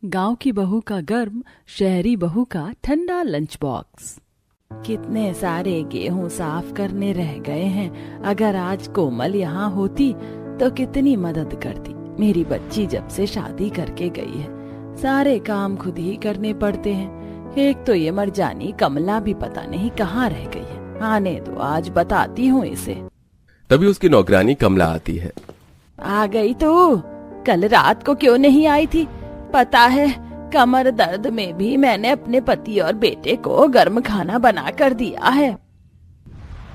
गांव की बहू का गर्म, शहरी बहू का ठंडा लंच बॉक्स। कितने सारे गेहूं साफ करने रह गए हैं। अगर आज कोमल यहाँ होती तो कितनी मदद करती। मेरी बच्ची जब से शादी करके गई है सारे काम खुद ही करने पड़ते हैं। एक तो ये मरजानी कमला भी पता नहीं कहाँ रह गई है। आने दो, आज बताती हूँ इसे। तभी उसकी नौकरानी कमला आती है। आ गई तू? कल रात को क्यों नहीं आई थी? पता है कमर दर्द में भी मैंने अपने पति और बेटे को गर्म खाना बना कर दिया है।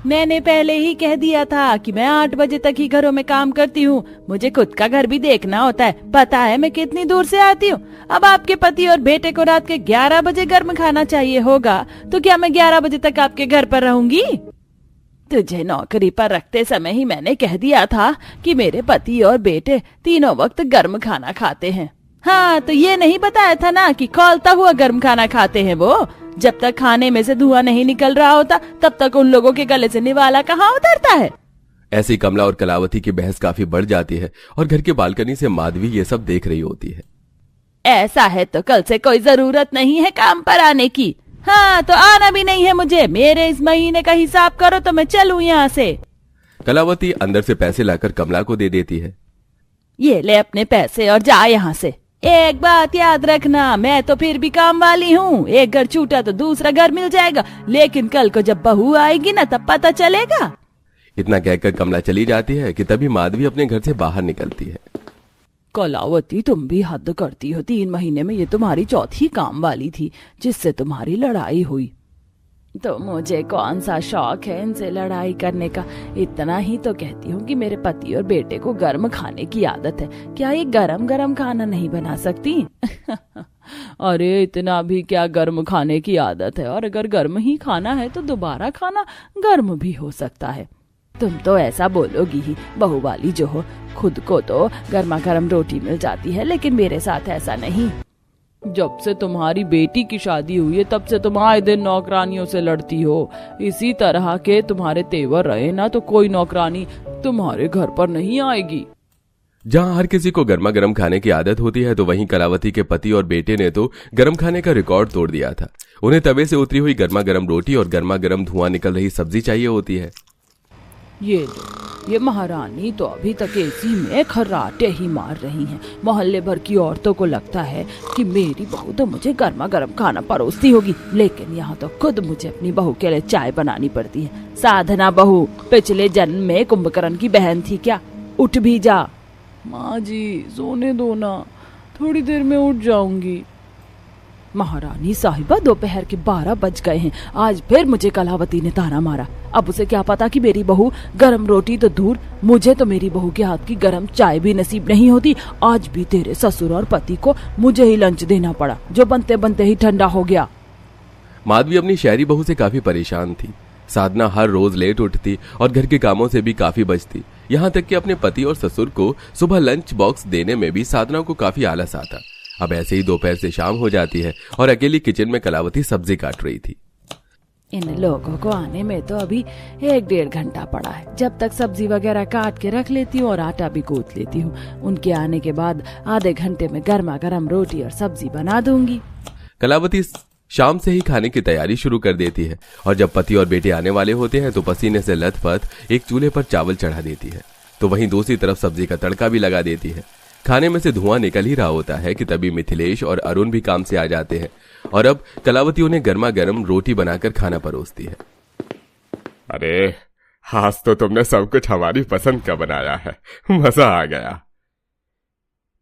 मैंने पहले ही कह दिया था कि मैं 8 बजे तक ही घरों में काम करती हूँ। मुझे खुद का घर भी देखना होता है। पता है मैं कितनी दूर से आती हूँ। अब आपके पति और बेटे को रात के 11 बजे गर्म खाना चाहिए होगा, तो क्या मैं 11 बजे तक आपके घर पर रहूंगी? तुझे नौकरी पर रखते समय ही मैंने कह दिया था कि मेरे पति और बेटे तीनों वक्त गर्म खाना खाते हैं। हाँ, तो ये नहीं बताया था ना कि खौलता हुआ गर्म खाना खाते हैं वो। जब तक खाने में से धुआं नहीं निकल रहा होता तब तक उन लोगों के गले से निवाला कहाँ उतरता है। ऐसी कमला और कलावती की बहस काफी बढ़ जाती है और घर के बालकनी से माधवी ये सब देख रही होती है। ऐसा है तो कल से कोई जरूरत नहीं है काम पर आने की। हाँ, तो आना भी नहीं है मुझे। मेरे इस महीने का हिसाब करो तो मैं चलूं यहाँ से। कलावती अंदर से पैसे लाकर कमला को दे देती है। ये ले अपने पैसे और जा यहाँ से। एक बात याद रखना, मैं तो फिर भी काम वाली हूँ। एक घर छूटा तो दूसरा घर मिल जाएगा, लेकिन कल को जब बहू आएगी ना तब पता चलेगा। इतना कहकर कमला चली जाती है कि तभी माधवी अपने घर से बाहर निकलती है। कलावती, तुम भी हद करती हो। 3 महीने में ये तुम्हारी चौथी काम वाली थी जिससे तुम्हारी लड़ाई हुई। तो मुझे कौन सा शौक है इनसे लड़ाई करने का। इतना ही तो कहती हूँ कि मेरे पति और बेटे को गर्म खाने की आदत है। क्या ये गरम गरम खाना नहीं बना सकती? अरे इतना भी क्या गर्म खाने की आदत है। और अगर गर्म ही खाना है तो दोबारा खाना गर्म भी हो सकता है। तुम तो ऐसा बोलोगी ही, बहू वाली जो हो। खुद को तो गर्मा गर्म रोटी मिल जाती है, लेकिन मेरे साथ ऐसा नहीं। जब से तुम्हारी बेटी की शादी हुई है तब से तुम आए दिन नौकरानियों से लड़ती हो। इसी तरह के तुम्हारे तेवर रहे ना तो कोई नौकरानी तुम्हारे घर पर नहीं आएगी। जहाँ हर किसी को गर्मा गर्म खाने की आदत होती है, तो वहीं कलावती के पति और बेटे ने तो गर्म खाने का रिकॉर्ड तोड़ दिया था। उन्हें तवे से उतरी हुई गर्मा गर्म रोटी और गर्मा गर्म धुआं निकल रही सब्जी चाहिए होती है। ये महारानी तो अभी तक एसी में खर्राटे ही मार रही हैं। मोहल्ले भर की औरतों को लगता है कि मेरी बहू तो मुझे गर्मा गर्म खाना परोसती होगी, लेकिन यहाँ तो खुद मुझे अपनी बहू के लिए चाय बनानी पड़ती है। साधना बहू पिछले जन्म में कुंभकर्ण की बहन थी क्या? उठ भी जा। माँ जी सोने दो ना, थोड़ी देर में उठ जाऊंगी। महारानी साहिबा, दोपहर के 12 बज गए हैं। आज फिर मुझे कलावती ने ताना मारा। अब उसे क्या पता कि मेरी बहू गरम रोटी तो दूर, मुझे तो मेरी बहू के हाथ की गरम चाय भी नसीब नहीं होती। आज भी तेरे ससुर और पति को मुझे ही लंच देना पड़ा, जो बनते बनते ही ठंडा हो गया। माधवी अपनी शहरी बहू से काफी परेशान थी। साधना हर रोज लेट उठती और घर के कामों से भी काफी बचती। यहाँ तक कि अपने पति और ससुर को सुबह लंच बॉक्स देने में भी साधना को काफी आलस आता। अब ऐसे ही दोपहर से शाम हो जाती है और अकेली किचन में कलावती सब्जी काट रही थी। इन लोगों को आने में तो अभी 1-1.5 घंटा पड़ा है। जब तक सब्जी वगैरह काट के रख लेती हूँ और आटा भी गूंथ लेती हूँ। उनके आने के बाद आधे घंटे में गर्मा गर्म रोटी और सब्जी बना दूंगी। कलावती शाम से ही खाने की तैयारी शुरू कर देती है और जब पति और बेटे आने वाले होते हैं तो पसीने से लथपथ एक चूल्हे पर चावल चढ़ा देती है, तो वहीं दूसरी तरफ सब्जी का तड़का भी लगा देती है। खाने में से धुआं निकल ही रहा होता है कि तभी मिथिलेश और अरुण भी काम से आ जाते हैं और अब कलावती उन्हें गर्मा गर्म रोटी बनाकर खाना परोसती है। अरे आज तो तुमने सब कुछ हमारी पसंद का बनाया है, मजा आ गया।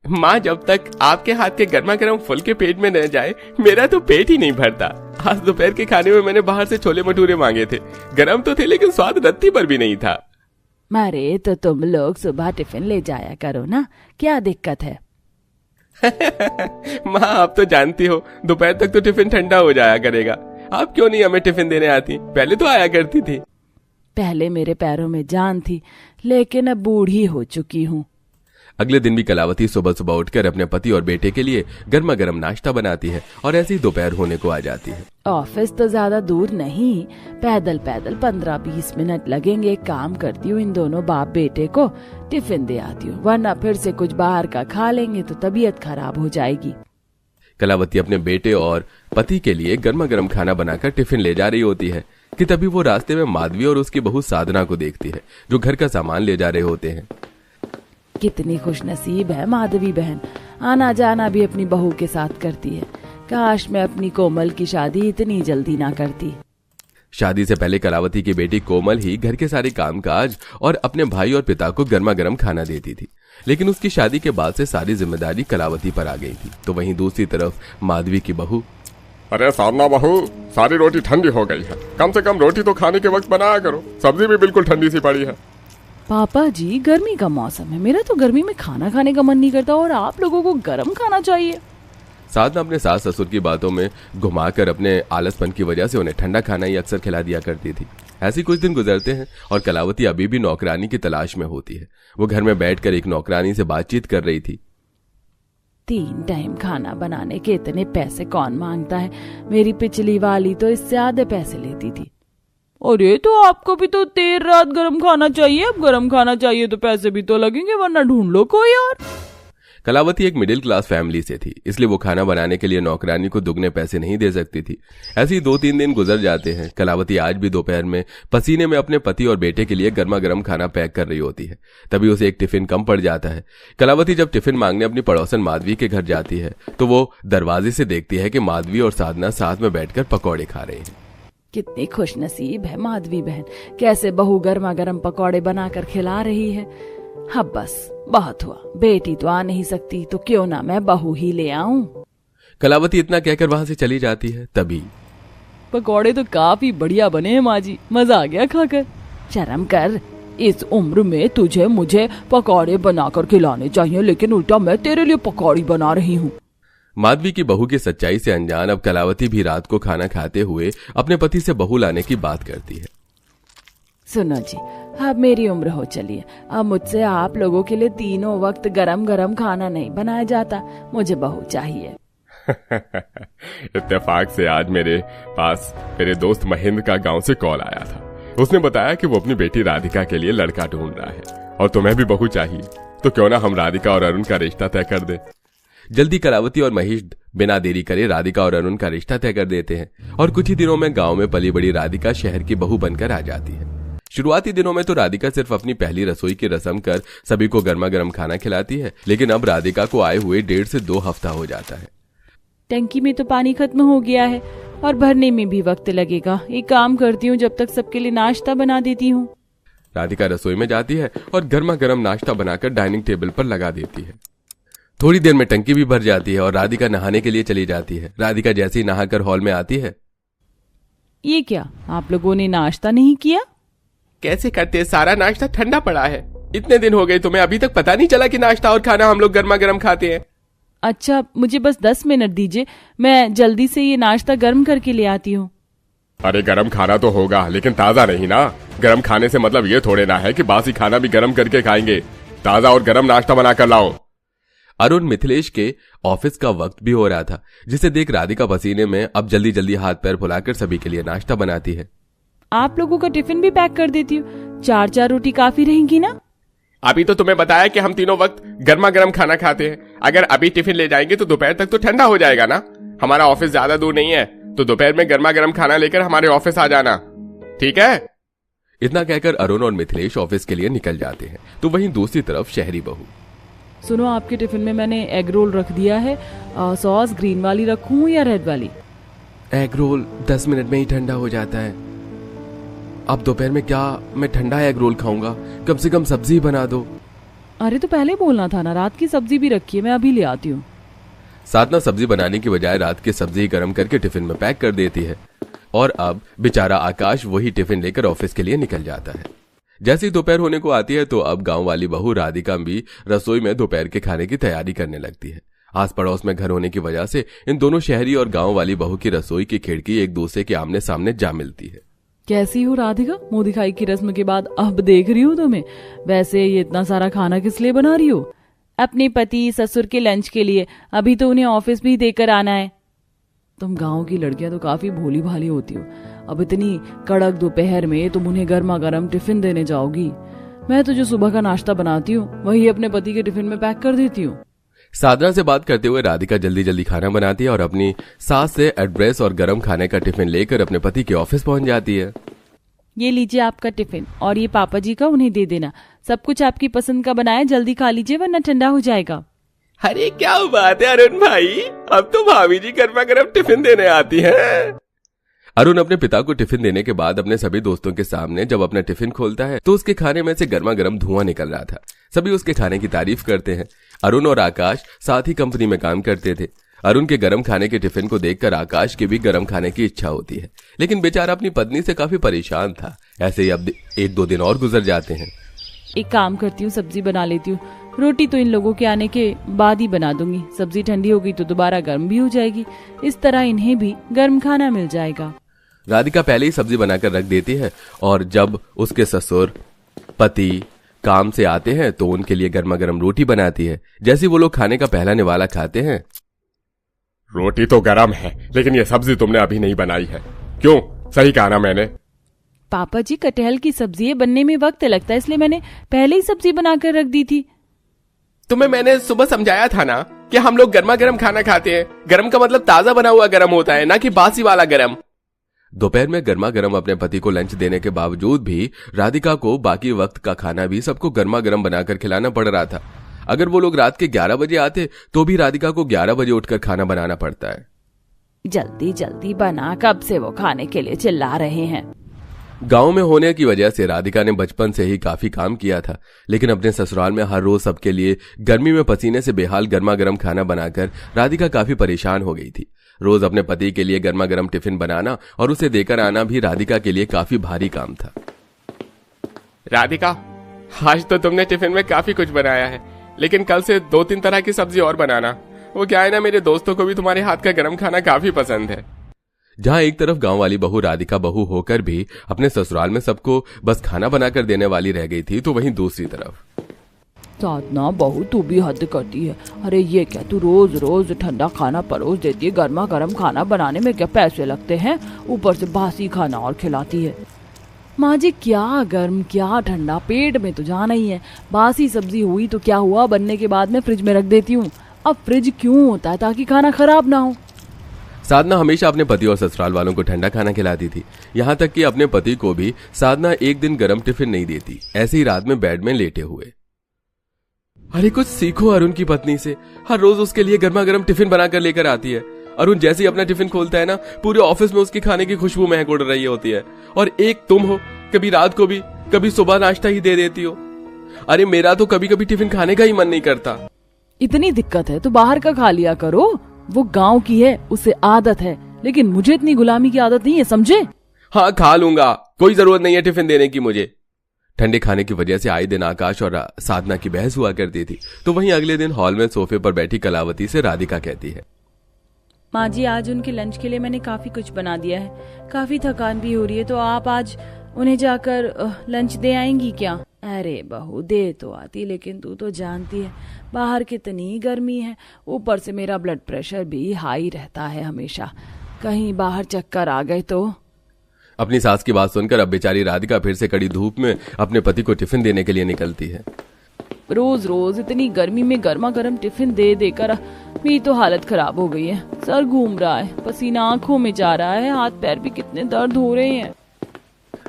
माँ, जब तक आपके हाथ के गर्मा गर्म फुल के पेट में न जाए मेरा तो पेट ही नहीं भरता। आज दोपहर के खाने में मैंने बाहर से छोले भटूरे मांगे थे। गरम तो थे लेकिन स्वाद रत्ती पर भी नहीं था। मारे तो तुम लोग सुबह टिफिन ले जाया करो ना, क्या दिक्कत है? माँ, आप तो जानती हो दोपहर तक तो टिफिन ठंडा हो जाया करेगा। आप क्यों नहीं हमें टिफिन देने आती? पहले तो आया करती थी। पहले मेरे पैरों में जान थी, लेकिन अब बूढ़ी हो चुकी हूँ। अगले दिन भी कलावती सुबह सुबह उठकर अपने पति और बेटे के लिए गर्मा गर्म नाश्ता बनाती है और ऐसे ही दोपहर होने को आ जाती है। ऑफिस तो ज्यादा दूर नहीं, पैदल 15-20 मिनट लगेंगे। एक काम करती हूँ, इन दोनों बाप बेटे को टिफिन दे आती हूँ, वरना फिर से कुछ बाहर का खा लेंगे तो तबीयत खराब हो जाएगी। कलावती अपने बेटे और पति के लिए गर्मा गर्म खाना बनाकर टिफिन ले जा रही होती है कि तभी वो रास्ते में माधवी और उसकी बहू साधना को देखती है, जो घर का सामान ले जा रहे होते हैं। कितनी खुशनसीब है माधवी बहन, आना जाना भी अपनी बहू के साथ करती है। काश मैं अपनी कोमल की शादी इतनी जल्दी ना करती। शादी से पहले कलावती की बेटी कोमल ही घर के सारे कामकाज और अपने भाई और पिता को गर्मा गर्म खाना देती थी, लेकिन उसकी शादी के बाद से सारी जिम्मेदारी कलावती पर आ गई थी। तो वहीं दूसरी तरफ माधवी की बहू, अरे साधना बहू, सारी रोटी ठंडी हो गई है, कम से कम रोटी तो खाने के वक्त बनाया करो, सब्जी भी बिल्कुल ठंडी सी पड़ी है। पापा जी, गर्मी का मौसम है, मेरा तो गर्मी में खाना खाने का मन नहीं करता और आप लोगों को गर्म खाना चाहिए। साधना अपने सास ससुर की बातों में घुमाकर अपने आलसपन की वजह से उन्हें ठंडा खाना ही अक्सर खिला दिया करती थी। ऐसे कुछ दिन गुजरते हैं और कलावती अभी भी नौकरानी की तलाश में होती है। वो घर में बैठकर एक नौकरानी से बातचीत कर रही थी। 3 टाइम खाना बनाने के इतने पैसे कौन मांगता है? मेरी पिछली वाली तो इससे आधे पैसे लेती थी। अरे तो आपको भी तो देर रात गरम खाना चाहिए, अब गरम खाना चाहिए तो पैसे भी तो लगेंगे, वरना ढूंढ लो कोई और। कलावती एक मिडिल क्लास फैमिली से थी, इसलिए वो खाना बनाने के लिए नौकरानी को दुगने पैसे नहीं दे सकती थी। ऐसे ही 2-3 दिन गुजर जाते हैं। कलावती आज भी दोपहर में पसीने में अपने पति और बेटे के लिए गर्मा गर्म खाना पैक कर रही होती है। तभी उसे एक टिफिन कम पड़ जाता है। कलावती जब टिफिन मांगने अपनी पड़ोसन माधवी के घर जाती है तो वो दरवाजे से देखती है कि माधवी और साधना साथ में बैठकर पकौड़े खा रहे हैं। कितनी खुशनसीब है माधवी बहन, कैसे बहू गर्मा गर्म पकौड़े बनाकर खिला रही है। अब बस बहुत हुआ, बेटी तो आ नहीं सकती तो क्यों ना मैं बहू ही ले आऊं। कलावती इतना कहकर वहां से चली जाती है। तभी पकौड़े तो काफी बढ़िया बने हैं माँ जी, मजा आ गया खाकर। शर्म कर, इस उम्र में तुझे मुझे पकौड़े बनाकर खिलाने चाहिए, लेकिन उल्टा मैं तेरे लिए पकौड़ी बना रही हूँ। माधवी की बहू की सच्चाई से अनजान अब कलावती भी रात को खाना खाते हुए अपने पति से बहू लाने की बात करती है। सुनो जी, अब मेरी उम्र हो चली है, अब मुझसे आप लोगों के लिए तीनों वक्त गरम गरम खाना नहीं बनाया जाता, मुझे बहू चाहिए। इत्तेफाक से आज मेरे पास मेरे दोस्त महेंद्र का गांव से कॉल आया था। उसने बताया कि वो अपनी बेटी राधिका के लिए लड़का ढूंढ रहा है और तुम्हें भी बहू चाहिए, तो क्यों ना हम राधिका और अरुण का रिश्ता तय कर दे। जल्दी कलावती और महेश बिना देरी करे राधिका और अरुण का रिश्ता तय कर देते हैं और कुछ ही दिनों में गांव में पली बड़ी राधिका शहर की बहू बनकर आ जाती है। शुरुआती दिनों में तो राधिका सिर्फ अपनी पहली रसोई की रस्म कर सभी को गर्मा गर्म खाना खिलाती है, लेकिन अब राधिका को आए हुए 1.5 से 2 हफ्ता हो जाता है। टंकी में तो पानी खत्म हो गया है और भरने में भी वक्त लगेगा। एक काम करती हूँ, जब तक सबके लिए नाश्ता बना देती हूँ। राधिका रसोई में जाती है और गर्मा गर्म नाश्ता बनाकर डाइनिंग टेबल पर लगा देती है। थोड़ी देर में टंकी भी भर जाती है और राधिका नहाने के लिए चली जाती है। राधिका जैसे ही नहाकर हॉल में आती है, ये क्या, आप लोगों ने नाश्ता नहीं किया? कैसे करते, सारा नाश्ता ठंडा पड़ा है। इतने दिन हो गए, तुम्हें अभी तक पता नहीं चला कि नाश्ता और खाना हम लोग गर्मा गर्म खाते हैं। अच्छा, मुझे बस 10 मिनट दीजिए, मैं जल्दी से ये नाश्ता गर्म करके ले आती हूँ। अरे गरम खाना तो होगा, लेकिन ताजा नहीं ना। गरम खाने से मतलब ये थोड़े ना है कि बासी खाना भी गरम करके खाएंगे। ताजा और गरम नाश्ता बना कर लाओ। अरुण मिथिलेश के ऑफिस का वक्त भी हो रहा था, जिसे देख राधिका पसीने में अब जल्दी जल्दी हाथ पैर फुलाकर सभी के लिए नाश्ता बनाती है। आप लोगों का टिफिन भी पैक कर देती हूँ, 4-4 रोटी काफी रहेंगी ना? अभी तो तुम्हें बताया कि हम तीनों वक्त गर्मा गर्म खाना खाते हैं। अगर अभी टिफिन ले जाएंगे तो दोपहर तक तो ठंडा हो जाएगा ना। हमारा ऑफिस ज्यादा दूर नहीं है, तो दोपहर में गर्मा गर्म खाना लेकर हमारे ऑफिस आ जाना, ठीक है? इतना कहकर अरुण और मिथिलेश ऑफिस के लिए निकल जाते हैं। तो वहीं दूसरी तरफ शहरी बहू, सुनो, आपके टिफिन में मैंने एग रोल रख दिया है, सॉस ग्रीन वाली रखूं या रेड वाली? एग रोल 10 मिनट में ही ठंडा हो जाता है। अब दोपहर में क्या मैं ठंडा एग रोल खाऊंगा? कम से कम सब्जी बना दो। अरे तो पहले बोलना था ना, रात की सब्जी भी रखी है, मैं अभी ले आती हूँ। साधना सब्जी बनाने की बजाय रात की सब्जी गर्म करके टिफिन में पैक कर देती है और अब बेचारा आकाश वही टिफिन लेकर ऑफिस के लिए निकल जाता है। जैसे ही दोपहर होने को आती है तो अब गांव वाली बहू राधिका भी रसोई में दोपहर के खाने की तैयारी करने लगती है। आस पड़ोस में घर होने की वजह से इन दोनों शहरी और गांव वाली बहू की रसोई की खिड़की एक दूसरे के आमने सामने जा मिलती है। कैसी हो राधिका? मुंह दिखाई की रस्म के बाद अब देख रही हूँ तुम्हें। वैसे ये इतना सारा खाना किस लिए बना रही हो? अपने पति ससुर के लंच के लिए, अभी तो उन्हें ऑफिस भी देकर आना है। तुम गांव की लड़कियां तो काफी भोली भाली होती हो, अब इतनी कड़क दोपहर में तुम उन्हें गर्मा गर्म टिफिन देने जाओगी? मैं तो जो सुबह का नाश्ता बनाती हूँ वही अपने पति के टिफिन में पैक कर देती हूँ। साधना से बात करते हुए राधिका जल्दी जल्दी खाना बनाती है और अपनी सास से एड्रेस और गर्म खाने का टिफिन लेकर अपने पति के ऑफिस पहुंच जाती है। ये लीजिए आपका टिफिन और ये पापा जी का उन्हें दे देना। सब कुछ आपकी पसंद का बनाया, जल्दी खा लीजिए वरना ठंडा हो जाएगा। अरे क्या बात है अरुण भाई, अब तो भाभी जी गर्मा गर्म टिफिन देने आती हैं। अरुण अपने पिता को टिफिन देने के बाद अपने सभी दोस्तों के सामने जब अपना टिफिन खोलता है तो उसके खाने में से गर्मा गर्म धुआं निकल रहा था। सभी उसके खाने की तारीफ करते हैं। अरुण और आकाश साथ ही कंपनी में काम करते थे। अरुण के गर्म खाने के टिफिन को देखकर आकाश की भी गर्म खाने की इच्छा होती है, लेकिन बेचारा अपनी पत्नी से काफी परेशान था। ऐसे ही अब 1-2 दिन और गुजर जाते हैं। एक काम करती हूँ, सब्जी बना लेती हूँ। रोटी तो इन लोगों के आने के बाद ही बना दूंगी। सब्जी ठंडी हो गई तो दोबारा गर्म भी हो जाएगी। इस तरह इन्हें भी गर्म खाना मिल जाएगा। राधिका पहले ही सब्जी बनाकर रख देती है और जब उसके ससुर पति काम से आते हैं तो उनके लिए गर्मा गर्म रोटी बनाती है। जैसे वो लोग खाने का पहला निवाला खाते हैं। रोटी तो गरम है, लेकिन ये सब्जी तुमने अभी नहीं बनाई है। क्यों? सही कहा ना मैंने? पापा जी, कटहल की सब्जी बनने में वक्त लगता है, इसलिए मैंने पहले ही सब्जी बनाकर रख दी थी। तुम्हें मैंने सुबह समझाया था ना कि हम लोग गर्मा गर्म खाना खाते हैं। गरम का मतलब ताजा बना हुआ गरम होता है, ना कि बासी वाला गरम। दोपहर में गर्मा गर्म अपने पति को लंच देने के बावजूद भी राधिका को बाकी वक्त का खाना भी सबको गर्मा गर्म बनाकर खिलाना पड़ रहा था। अगर वो लोग रात के 11 बजे आते तो भी राधिका को 11 बजे उठकर खाना बनाना पड़ता है। जल्दी जल्दी बना, कब से वो खाने के लिए चिल्ला रहे हैं। गांव में होने की वजह से राधिका ने बचपन से ही काफी काम किया था, लेकिन अपने ससुराल में हर रोज सबके लिए गर्मी में पसीने से बेहाल गर्मा गर्म खाना बनाकर राधिका काफी परेशान हो गई थी। रोज अपने पति के लिए गर्मा गर्म टिफिन बनाना और उसे देकर आना भी राधिका के लिए काफी भारी काम था। राधिका, आज तो तुमने टिफिन में काफी कुछ बनाया है, लेकिन कल से 2-3 तरह की सब्जी और बनाना। वो क्या है ना, मेरे दोस्तों को भी तुम्हारे हाथ का गर्म खाना काफी पसंद है। जहां एक तरफ गांव वाली बहू राधिका बहू होकर भी अपने ससुराल में सबको बस खाना बनाकर देने वाली रह गई थी, तो वहीं दूसरी तरफ साधना बहू, तू भी हद करती है। अरे ये क्या, तू रोज रोज ठंडा खाना परोस देती है। गर्मा गर्म खाना बनाने में क्या पैसे लगते हैं, ऊपर से बासी खाना और खिलाती है। माँ जी, क्या गर्म क्या ठंडा, पेट में तो जाना ही है। बासी सब्जी हुई तो क्या हुआ, बनने के बाद मैं फ्रिज में रख देती हूँ। अब फ्रिज क्यों होता है? ताकि खाना खराब ना हो। साधना हमेशा अपने पति और ससुराल वालों को ठंडा खाना खिलाती थी। यहाँ तक कि अपने पति को भी साधना एक दिन गर्म टिफिन नहीं देती, ऐसे ही रात में बेड में लेटे हुए। अरे कुछ सीखो अरुण की पत्नी से, हर रोज उसके लिए गर्मा गर्म टिफिन बनाकर लेकर आती है। अरुण जैसे ही अपना टिफिन खोलता है ना, पूरे ऑफिस में उसके खाने की खुशबू महक उड़ रही होती है। और एक तुम हो, कभी रात को भी कभी सुबह नाश्ता ही दे देती हो। अरे मेरा तो कभी कभी टिफिन खाने का ही मन नहीं करता। इतनी दिक्कत है तो बाहर का खा लिया करो। वो गांव की है, उसे आदत है, लेकिन मुझे इतनी गुलामी की आदत नहीं है, समझे? हाँ खा लूंगा, कोई जरूरत नहीं है टिफिन देने की मुझे। ठंडे खाने की वजह से आए दिन आकाश और साधना की बहस हुआ करती थी। तो वहीं अगले दिन हॉल में सोफे पर बैठी कलावती से राधिका कहती है, माँ जी, आज उनके लंच के लिए मैंने काफी कुछ बना दिया है। काफी थकान भी हो रही है, तो आप आज उन्हें जाकर लंच दे आएंगी क्या? अरे बहू, दे तो आती, लेकिन तू तो जानती है बाहर कितनी गर्मी है। ऊपर से मेरा ब्लड प्रेशर भी हाई रहता है हमेशा। कहीं बाहर चक्कर आ गए तो। अपनी सास की बात सुनकर अब बेचारी राधिका फिर से कड़ी धूप में अपने पति को टिफिन देने के लिए निकलती है। रोज रोज इतनी गर्मी में गर्मा गर्म टिफिन दे देकर मेरी तो हालत खराब हो गई है। सर घूम रहा है, पसीना आंखों में जा रहा है, हाथ पैर भी कितने दर्द हो रहे हैं।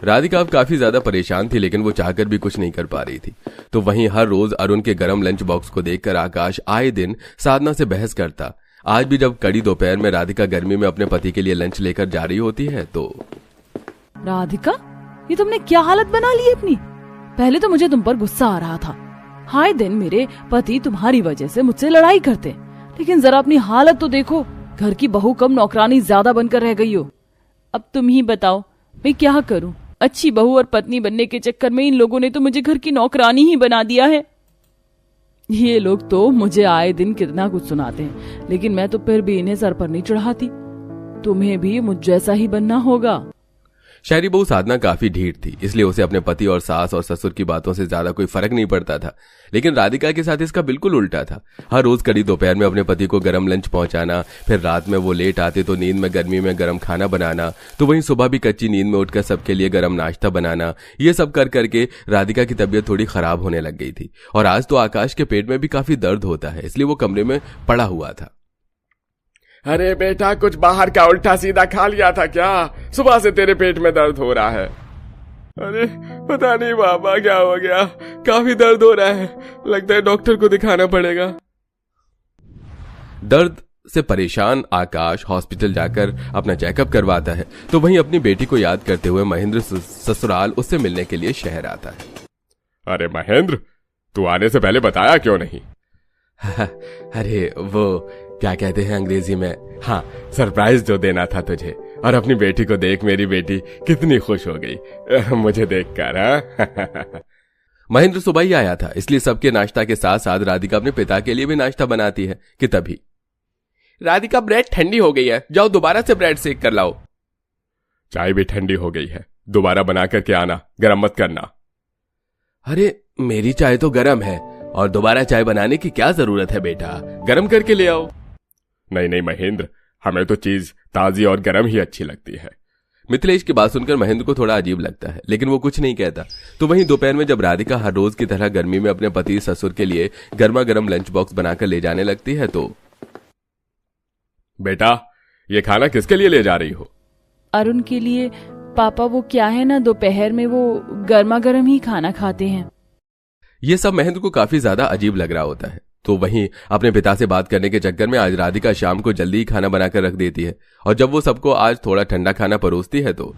राधिका अब काफी ज्यादा परेशान थी, लेकिन वो चाहकर भी कुछ नहीं कर पा रही थी। तो वहीं हर रोज अरुण के गर्म लंच बॉक्स को देखकर आकाश आए दिन साधना से बहस करता। आज भी जब कड़ी दोपहर में राधिका गर्मी में अपने पति के लिए लंच लेकर जा रही होती है तो, राधिका, ये तुमने क्या हालत बना ली अपनी? पहले तो मुझे तुम पर गुस्सा आ रहा था। हाय दिन मेरे पति तुम्हारी वजह से मुझसे लड़ाई करते, लेकिन जरा अपनी हालत तो देखो। घर की बहू कम नौकरानी ज्यादा बनकर रह गई हो। अब तुम ही बताओ मैं क्या करूं? अच्छी बहू और पत्नी बनने के चक्कर में इन लोगों ने तो मुझे घर की नौकरानी ही बना दिया है। ये लोग तो मुझे आए दिन कितना कुछ सुनाते हैं, लेकिन मैं तो फिर भी इन्हें सर पर नहीं चढ़ाती। तुम्हें भी मुझ जैसा ही बनना होगा। शहरी बहू साधना काफी ढीठ थी, इसलिए उसे अपने पति और सास और ससुर की बातों से ज्यादा कोई फर्क नहीं पड़ता था। लेकिन राधिका के साथ इसका बिल्कुल उल्टा था। हर रोज करीब दोपहर में अपने पति को गर्म लंच पहुंचाना, फिर रात में वो लेट आते तो नींद में गर्मी में गर्म खाना बनाना, तो वहीं सुबह भी कच्ची नींद में उठकर सबके लिए गर्म नाश्ता बनाना। ये सब कर करके राधिका की तबीयत थोड़ी खराब होने लग गई थी। और आज तो आकाश के पेट में भी काफी दर्द होता है, इसलिए वो कमरे में पड़ा हुआ था। अरे बेटा, कुछ बाहर का उल्टा सीधा खा लिया था क्या? सुबह से तेरे पेट में दर्द हो रहा है। अरे पता नहीं बाबा क्या हो गया, काफी दर्द हो रहा है, लगता है डॉक्टर को दिखाना पड़ेगा। दर्द से परेशान आकाश हॉस्पिटल जाकर अपना चेकअप करवाता है, तो वहीं अपनी बेटी को याद करते हुए महेंद्र ससुराल उससे मिलने के लिए शहर आता है। अरे महेंद्र, तू आने से पहले बताया क्यों नहीं? अरे वो क्या कहते हैं अंग्रेजी में, हाँ, सरप्राइज जो देना था तुझे। और अपनी बेटी को देख, मेरी बेटी कितनी खुश हो गई मुझे देखकर। हाँ महेंद्र सुबह ही आया था, इसलिए सबके नाश्ता के साथ साथ राधिका अपने पिता के लिए भी नाश्ता बनाती है कि तभी राधिका, ब्रेड ठंडी हो गई है, जाओ दोबारा से ब्रेड सेक कर लाओ। चाय भी ठंडी हो गई है, दोबारा बना करके आना, गरम मत करना। अरे मेरी चाय तो गरम है, और दोबारा चाय बनाने की क्या जरूरत है बेटा, गरम करके ले आओ। नहीं नहीं महेंद्र, हमें तो चीज ताजी और गरम ही अच्छी लगती है। मिथिलेश की बात सुनकर महेंद्र को थोड़ा अजीब लगता है, लेकिन वो कुछ नहीं कहता। तो वहीं दोपहर में जब राधिका हर रोज की तरह गर्मी में अपने पति ससुर के लिए गर्मा गर्म लंच बॉक्स बनाकर ले जाने लगती है तो बेटा, ये खाना किसके लिए ले जा रही हो? अरुण के लिए पापा। वो क्या है ना, दोपहर में वो गर्मा गर्म ही खाना खाते हैं। ये सब महेंद्र को काफी ज्यादा अजीब लग रहा होता है। तो वहीं अपने पिता से बात करने के चक्कर में आज राधिका शाम को जल्दी ही खाना बनाकर रख देती है, और जब वो सबको आज थोड़ा ठंडा खाना परोसती है तो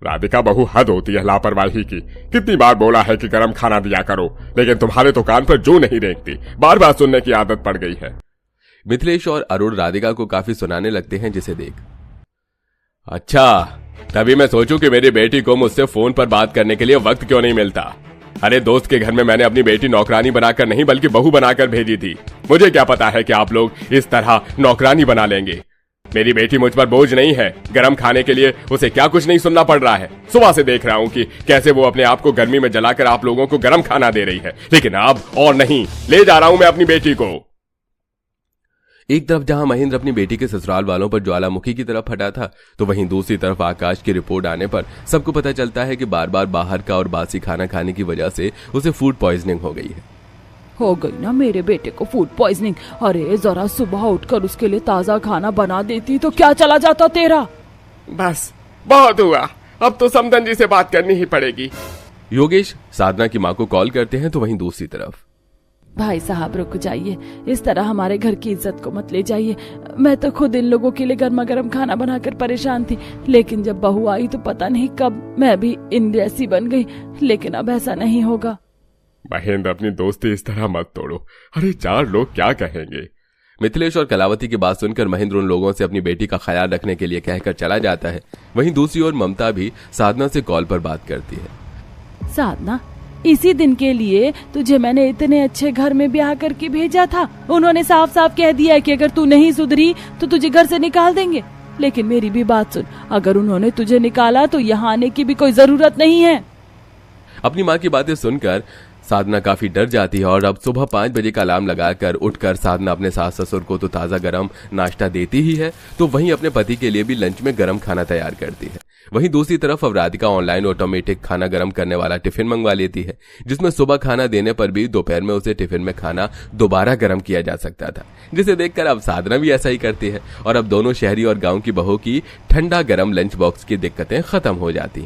राधिका, बहु हद होती है लापरवाही की। कितनी बार बोला है कि गर्म खाना दिया करो, लेकिन तुम्हारे तो कान पर जू नहीं रेंगती, बार बार सुनने की आदत पड़ गई है। मिथिलेश और अरुण राधिका को काफी सुनाने लगते हैं, जिसे देख अच्छा, तभी मैं सोचूं कि मेरी बेटी को मुझसे फोन पर बात करने के लिए वक्त क्यों नहीं मिलता। अरे दोस्त के घर में मैंने अपनी बेटी नौकरानी बनाकर नहीं बल्कि बहू बनाकर भेजी थी। मुझे क्या पता है कि आप लोग इस तरह नौकरानी बना लेंगे। मेरी बेटी मुझ पर बोझ नहीं है, गरम खाने के लिए उसे क्या कुछ नहीं सुनना पड़ रहा है। सुबह से देख रहा हूं कि कैसे वो अपने आप को गर्मी में जलाकर आप लोगों को गरम खाना दे रही है, लेकिन अब और नहीं, ले जा रहा हूं मैं अपनी बेटी को। एक तरफ जहां महेंद्र अपनी बेटी के ससुराल वालों पर ज्वालामुखी की तरफ हटा था, तो वहीं दूसरी तरफ आकाश की रिपोर्ट आने पर सबको पता चलता है कि बार बार बाहर का और बासी खाना खाने की वजह से उसे फूड पॉइजनिंग हो गई है। हो गई ना मेरे बेटे को फूड पॉइजनिंग। अरे जरा सुबह उठकर उसके लिए ताजा खाना बना देती तो क्या चला जाता तेरा। बस बहुत हुआ, अब तो समधन जी से बात करनी ही पड़ेगी। योगेश साधना की माँ को कॉल करते हैं, तो वहीं दूसरी तरफ भाई साहब रुक जाइए, इस तरह हमारे घर की इज्जत को मत ले जाइए। मैं तो खुद इन लोगों के लिए गर्मा गर्म खाना बनाकर परेशान थी, लेकिन जब बहू आई तो पता नहीं कब मैं भी इन जैसी बन गई। लेकिन अब ऐसा नहीं होगा। महेंद्र, अपनी दोस्ती इस तरह मत तोड़ो। अरे चार लोग क्या कहेंगे। मिथिलेश और कलावती की बात सुनकर महेंद्र उन लोगों से अपनी बेटी का ख्याल रखने के लिए कहकर चला जाता है। वहीं दूसरी ओर ममता भी साधना से कॉल पर बात करती है। साधना, इसी दिन के लिए तुझे मैंने इतने अच्छे घर में ब्याह करके भेजा था। उन्होंने साफ साफ कह दिया है कि अगर तू नहीं सुधरी तो तुझे घर से निकाल देंगे। लेकिन मेरी भी बात सुन, अगर उन्होंने तुझे निकाला तो यहाँ आने की भी कोई जरूरत नहीं है। अपनी माँ की बातें सुनकर साधना काफी डर जाती है, और अब सुबह 5 बजे का अलार्म लगाकर उठकर साधना अपने सास ससुर को तो ताजा गरम नाश्ता देती ही है, तो वहीं अपने पति के लिए भी लंच में गरम खाना तैयार करती है। वहीं दूसरी तरफ अब राधिका ऑनलाइन ऑटोमेटिक खाना गरम करने वाला टिफिन मंगवा लेती है, जिसमें सुबह खाना देने पर भी दोपहर में उसे टिफिन में खाना दोबारा गरम किया जा सकता था, जिसे देखकर अब साधना भी ऐसा ही करती है, और अब दोनों शहरी और गांव की बहू की ठंडा गरम लंच बॉक्स की दिक्कतें खत्म हो जाती हैं।